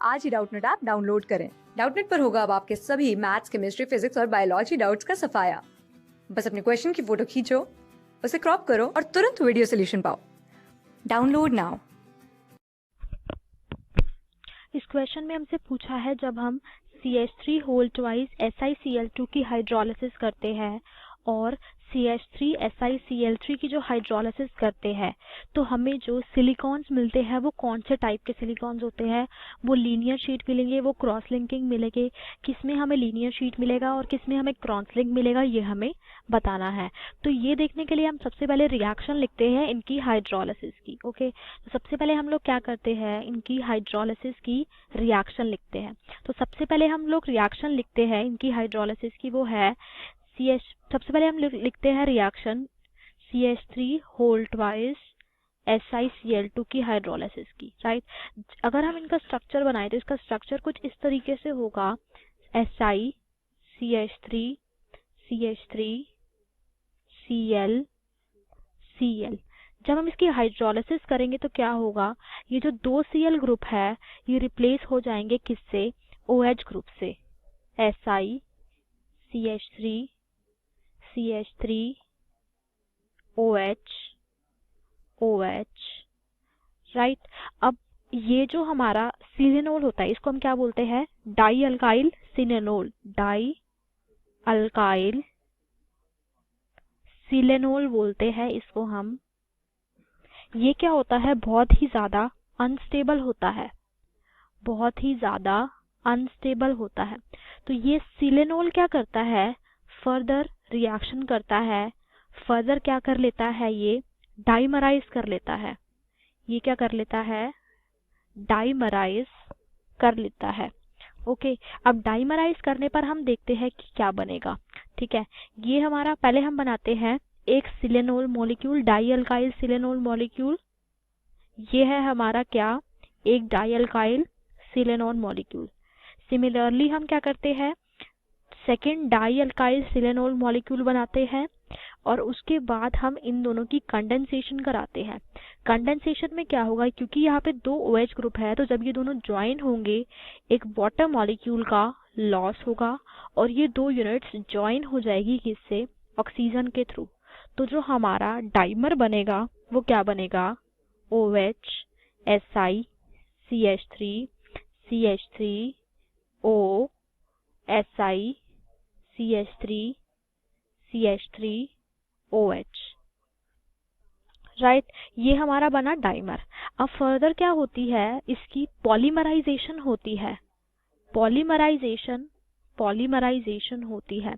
आज ही Doubtnut app download करें। Doubtnut पर होगा अब आपके सभी मैथ्स, केमिस्ट्री, फिजिक्स और बायोलॉजी डाउट्स का सफाया। बस अपने क्वेश्चन की फोटो खींचो, उसे क्रॉप करो और तुरंत वीडियो सोल्यूशन पाओ। Download now. इस क्वेश्चन में हमसे पूछा है जब हम CH3 होल ट्वाइस SiCl2 की हाइड्रोलिसिस करते हैं और CH3 SiCl3 की जो हाइड्रोलिसिस करते हैं तो हमें जो सिलिकॉन्स मिलते हैं वो कौन से टाइप के सिलिकॉन्स होते हैं। वो लीनियर शीट मिलेंगे, वो क्रॉस लिंकिंग मिलेंगे, किसमें हमें लीनियर शीट मिलेगा और किसमें हमें क्रॉस लिंक मिलेगा, ये हमें बताना है। तो ये देखने के लिए हम सबसे पहले रिएक्शन लिखते हैं इनकी हाइड्रोलिसिस की। ओके, तो सबसे पहले हम लोग क्या करते हैं, इनकी हाइड्रोलिसिस की रिएक्शन लिखते हैं। तो सबसे पहले हम लोग रिएक्शन लिखते हैं इनकी हाइड्रोलिसिस की, वो है सबसे पहले हम लिखते हैं reaction CH3 whole twice SiCl2 की हाइड्रोलिसिस की, राइट। अगर हम इनका स्ट्रक्चर बनाए तो इसका स्ट्रक्चर कुछ इस तरीके से होगा, Si CH3 CH3 Cl Cl। जब हम इसकी हाइड्रोलिसिस करेंगे तो क्या होगा, ये जो दो Cl ग्रुप है ये रिप्लेस हो जाएंगे किससे, OH ग्रुप से, Si CH3 CH3 OH OH, right. अब ये जो हमारा सिलेनोल होता है इसको हम क्या बोलते हैं, डाई अल्काइल सिलेनोल, डाई अल्काइल सिलेनोल बोलते हैं इसको हम। ये क्या होता है, बहुत ही ज्यादा अनस्टेबल होता है, बहुत ही ज्यादा अनस्टेबल होता है। तो ये सिलेनोल क्या करता है, फर्दर रिएक्शन करता है, फर्दर क्या कर लेता है, ये डाइमराइज कर लेता है। ये क्या कर लेता है, डाइमराइज कर लेता है। ओके, अब डाइमराइज करने पर हम देखते हैं कि क्या बनेगा। ठीक है, ये हमारा पहले हम बनाते हैं एक सिलेनोल मॉलिक्यूल, डाई अल्काइल सिलेनोल मॉलिक्यूल। ये है हमारा क्या, एक डाई अल्काइल सिलेनोल मॉलिक्यूल। सिमिलरली हम क्या करते हैं, सेकेंड डाई अल्काइल सिलेनोल मॉलिक्यूल बनाते हैं और उसके बाद हम इन दोनों की कंडेंसेशन कराते हैं। कंडेंसेशन में क्या होगा, क्योंकि यहाँ पे दो OH ग्रुप है तो जब ये दोनों ज्वाइन होंगे एक वाटर मॉलिक्यूल का लॉस होगा और ये दो यूनिट्स ज्वाइन हो जाएगी किससे, ऑक्सीजन के थ्रू। तो जो हमारा डाइमर बनेगा वो क्या बनेगा, OH Si CH3 CH3 O Si CH3 CH3 OH, right. ये हमारा बना डाइमर। अब फर्दर क्या होती है, इसकी पॉलीमराइजेशन होती है, पॉलीमराइजेशन पॉलीमराइजेशन होती है।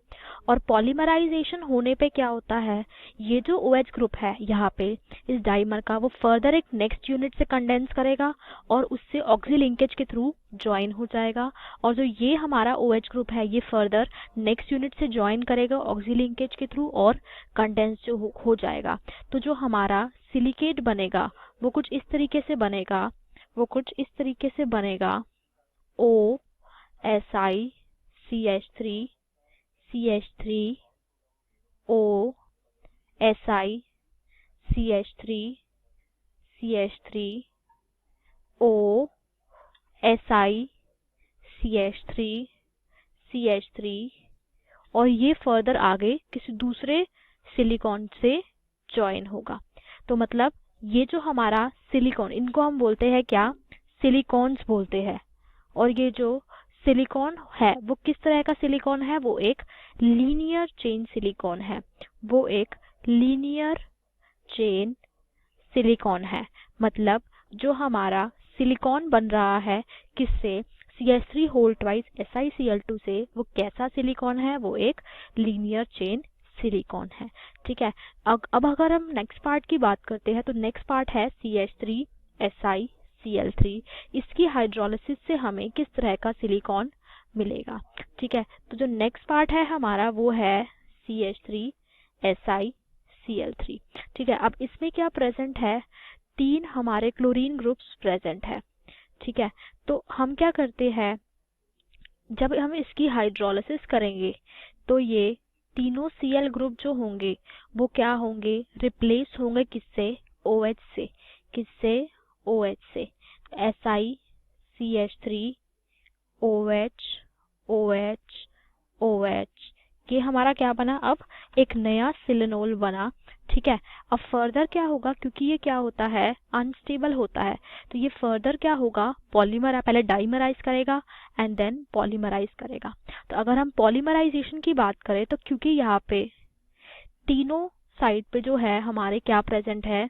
और पॉलीमराइजेशन होने पे क्या होता है, ये जो OH ग्रुप है यहाँ पे इस डाइमर का, वो फर्दर एक नेक्स्ट यूनिट से कंडेंस करेगा और उससे ऑक्सी लिंकेज के थ्रू ज्वाइन हो जाएगा। और जो ये हमारा OH ग्रुप है ये फर्दर नेक्स्ट यूनिट से ज्वाइन करेगा ऑक्सी लिंकेज के थ्रू और कंडेंस जो हो जाएगा। तो जो हमारा सिलिकेट बनेगा वो कुछ इस तरीके से बनेगा, वो कुछ इस तरीके से बनेगा, O Si CH3 CH3 O Si CH3 CH3 O Si CH3 CH3 और ये फर्दर आगे किसी दूसरे सिलिकॉन से ज्वाइन होगा। तो मतलब ये जो हमारा सिलिकॉन, इनको हम बोलते हैं क्या, सिलिकॉन्स बोलते हैं। और ये जो सिलिकॉन है वो किस तरह का सिलिकॉन है, वो एक लीनियर चेन सिलिकॉन है, वो एक लीनियर चेन सिलिकॉन है। मतलब जो हमारा सिलिकॉन बन रहा है किससे, CH3 होल ट्वाइस SiCl2 से, वो कैसा सिलिकॉन है, वो एक लीनियर चेन सिलिकॉन है। ठीक है, अब अगर हम नेक्स्ट पार्ट की बात करते हैं तो नेक्स्ट पार्ट है CH3 SiCl3। इसकी हाइड्रोलिसिस से हमें किस तरह का सिलिकॉन मिलेगा। ठीक है, तो जो नेक्स्ट पार्ट है हमारा वो है CH3 SiCl3। ठीक है, अब इसमें क्या प्रेजेंट है, तीन हमारे क्लोरीन ग्रुप्स प्रेजेंट है। ठीक है, तो हम क्या करते हैं, जब हम इसकी हाइड्रोलिसिस करेंगे तो ये तीनों Cl ग्रुप जो होंगे वो क्या होंगे, रिप्लेस होंगे किससे, OH से, किससे, OH से, Si CH3 OH OH OH, ये हमारा क्या बना, अब एक नया सिलिनोल बना। ठीक है, अब फर्दर क्या होगा, क्योंकि ये क्या होता है, अनस्टेबल होता है, तो ये फर्दर क्या होगा, पॉलीमर, पहले डाइमराइज करेगा एंड देन पॉलीमराइज करेगा। तो अगर हम पॉलीमराइजेशन की बात करें तो क्योंकि यहाँ पे तीनों साइड पे जो है हमारे क्या प्रेजेंट है,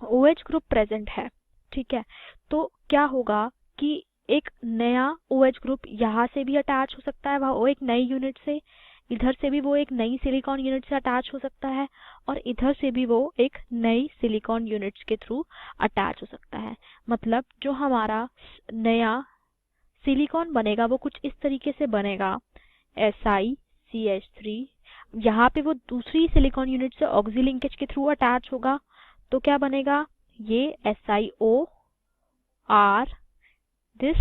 OH ग्रुप प्रेजेंट है। ठीक है, तो क्या होगा कि एक नया OH ग्रुप यहाँ से भी अटैच हो सकता है, वो एक नई यूनिट से, इधर से भी वो एक नई सिलिकॉन यूनिट से अटैच हो सकता है, और इधर से भी वो एक नई सिलिकॉन यूनिट्स के थ्रू अटैच हो सकता है। मतलब जो हमारा नया सिलिकॉन बनेगा वो कुछ इस तरीके से बनेगा, SiCH3, यहाँ पे वो दूसरी सिलिकॉन यूनिट से ऑक्सी लिंकेज के थ्रू अटैच होगा, तो क्या बनेगा, ये SiOR दिस,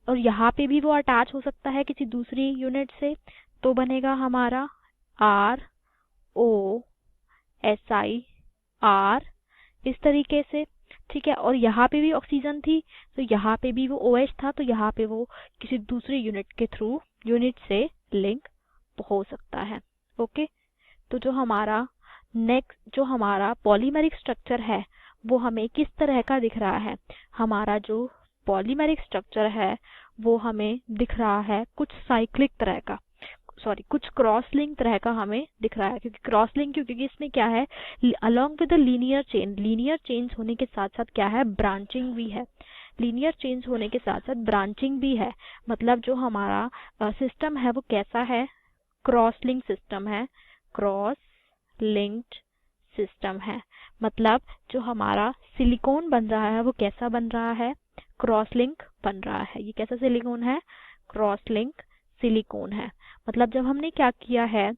और यहाँ पे भी वो अटैच हो सकता है किसी दूसरी यूनिट से, तो बनेगा हमारा ROSiR इस तरीके से। ठीक है, और यहाँ पे भी ऑक्सीजन थी, तो यहाँ पे भी वो OH था, तो यहाँ पे वो किसी दूसरी यूनिट के थ्रू यूनिट से लिंक हो सकता है। ओके, तो जो हमारा नेक्स्ट जो हमारा पॉलीमेरिक स्ट्रक्चर है वो हमें किस तरह का दिख रहा है, हमारा जो पॉलीमेरिक स्ट्रक्चर है वो हमें दिख रहा है कुछ साइक्लिक तरह का, सॉरी कुछ क्रॉस लिंक तरह का हमें दिख रहा है। क्योंकि क्रॉस लिंक क्योंकि इसमें क्या है, along with the linear chains होने के साथ साथ क्या है, ब्रांचिंग भी है। लीनियर चेन्स होने के साथ साथ ब्रांचिंग भी है। मतलब जो हमारा सिस्टम है वो कैसा है, क्रॉस लिंक सिस्टम है, क्रॉस लिंक्ड सिस्टम है। मतलब जो हमारा सिलिकॉन बन रहा है वो कैसा बन रहा है, क्रॉस लिंक बन रहा है। ये कैसा सिलिकॉन है, क्रॉस लिंक सिलिकॉन है। मतलब जब हमने क्या किया है,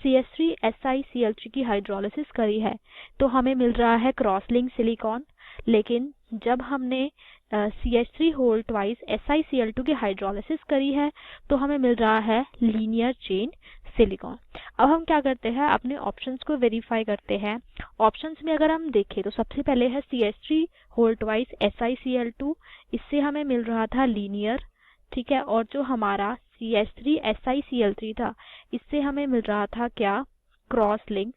CH3SiCl3 की हाइड्रोलिसिस करी है तो हमें मिल रहा है क्रॉस लिंक सिलिकॉन, लेकिन जब हमने CH3 होल ट्वाइस SiCl2 की हाइड्रोलिसिस करी है तो हमें मिल रहा है लीनियर चेन सिलिकॉन। अब हम क्या करते हैं, अपने ऑप्शंस को वेरीफाई करते हैं। ऑप्शंस में अगर हम देखें तो सबसे पहले है CH3 होल ट्वाइस SiCl2, इससे हमें मिल रहा था लीनियर। ठीक है, और जो हमारा CH3SiCl3 था इससे हमें मिल रहा था क्या, cross link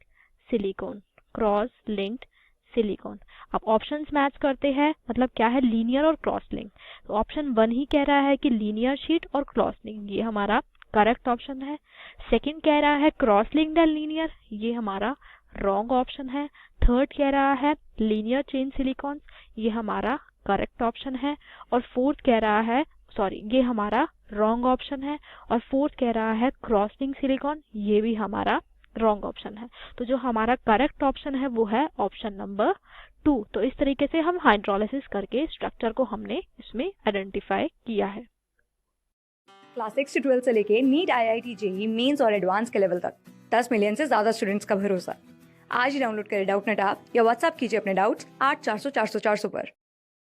silicon, cross linked silicon. अब ऑप्शंस मैच करते हैं, मतलब क्या है, लीनियर और क्रॉस लिंक। तो ऑप्शन 1 ही कह रहा है कि लीनियर शीट और क्रॉस लिंक, ये हमारा करेक्ट ऑप्शन है। सेकंड कह रहा है क्रॉस लिंक्ड एंड लीनियर, ये हमारा रॉन्ग ऑप्शन है। थर्ड कह रहा है लीनियर चेन सिलिकॉन, ये हमारा करेक्ट ऑप्शन है। और फोर्थ कह रहा है, सॉरी ये हमारा रॉन्ग ऑप्शन है। और फोर्थ कह रहा है क्रॉस लिंक सिलिकॉन, ये भी हमारा रॉन्ग ऑप्शन है। तो जो हमारा करेक्ट ऑप्शन है वो है ऑप्शन नंबर 2। तो इस तरीके से हम हाइड्रोलिसिस करके स्ट्रक्चर को हमने इसमें आइडेंटिफाई किया है। क्लास 6 से 12 से लेके नीट, IIT, JEE मेंस और एडवांस के लेवल तक 10 मिलियन से ज्यादा स्टूडेंट्स का भरोसा। आज ही डाउनलोड करें डाउटनेट ऐप या व्हाट्सएप कीजिए अपने डाउट्स 8400 400 400 पर।